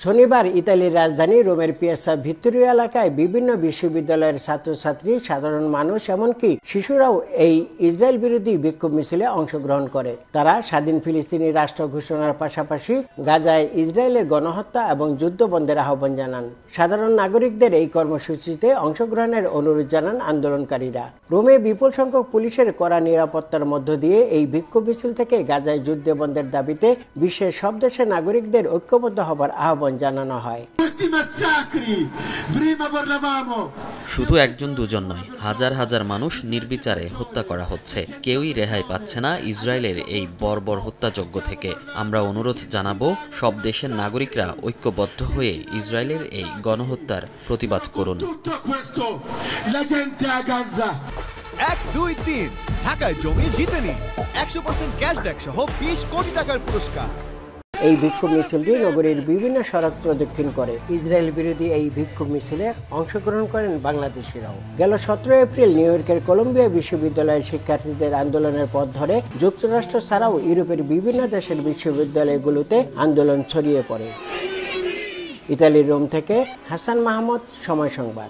শনিবার ইতালির রাজধানী রোমের পিয়াসা ভিত্তোরিয়া এলাকায় বিভিন্ন বিশ্ববিদ্যালয়ের ছাত্রছাত্রী, সাধারণ মানুষ এমনকি শিশুরাও এই ইসরায়েল বিরোধী বিক্ষোভ মিছিলে অংশগ্রহণ করে। তারা স্বাধীন ফিলিস্তিনি রাষ্ট্র ঘোষণার পাশাপাশি গাজায় ইসরায়েলের গণহত্যা এবং যুদ্ধ বন্ধের আহ্বান জানান। সাধারণ নাগরিকদের এই কর্মসূচিতে অংশগ্রহণের অনুরোধ জানান আন্দোলনকারীরা। রোমে বিপুল সংখ্যক পুলিশের কড়া নিরাপত্তার মধ্য দিয়ে এই বিক্ষোভ মিছিল থেকে গাজায় যুদ্ধ বন্ধের দাবিতে বিশ্বের সব দেশের নাগরিকদের ঐক্যবদ্ধ হবার আহ্বান জানানো হয়। শুধু একজন দুজন নয়, হাজার হাজার মানুষ নির্বিচারে হত্যা করা হচ্ছে। কেউই রেহাই পাচ্ছে না ইসরায়েলের এই বর্বর হত্যাযজ্ঞ থেকে। আমরা অনুরোধ জানাবো, সব দেশের নাগরিকরা ঐক্যবদ্ধ হয়ে ইসরায়েলের এই গণহত্যার প্রতিবাদ করুন। 1, 2, 3 ঢাকায় জমি জিতে নিন 100% ক্যাশব্যাক সহ 20 কোটি টাকার পুরস্কার। এই বিক্ষোভ মিছিলটি নগরীর বিভিন্ন সড়ক প্রদক্ষিণ করে। ইসরায়েল বিরোধী এই বিক্ষোভ মিছিলে অংশগ্রহণ করেন বাংলাদেশিরাও। গেল 17 এপ্রিল নিউ ইয়র্কের কলম্বিয়া বিশ্ববিদ্যালয়ের শিক্ষার্থীদের আন্দোলনের পথ ধরে যুক্তরাষ্ট্র ছাড়াও ইউরোপের বিভিন্ন দেশের বিশ্ববিদ্যালয়গুলোতে আন্দোলন ছড়িয়ে পড়ে। ইতালির রোম থেকে হাসান মাহমুদ, সময় সংবাদ।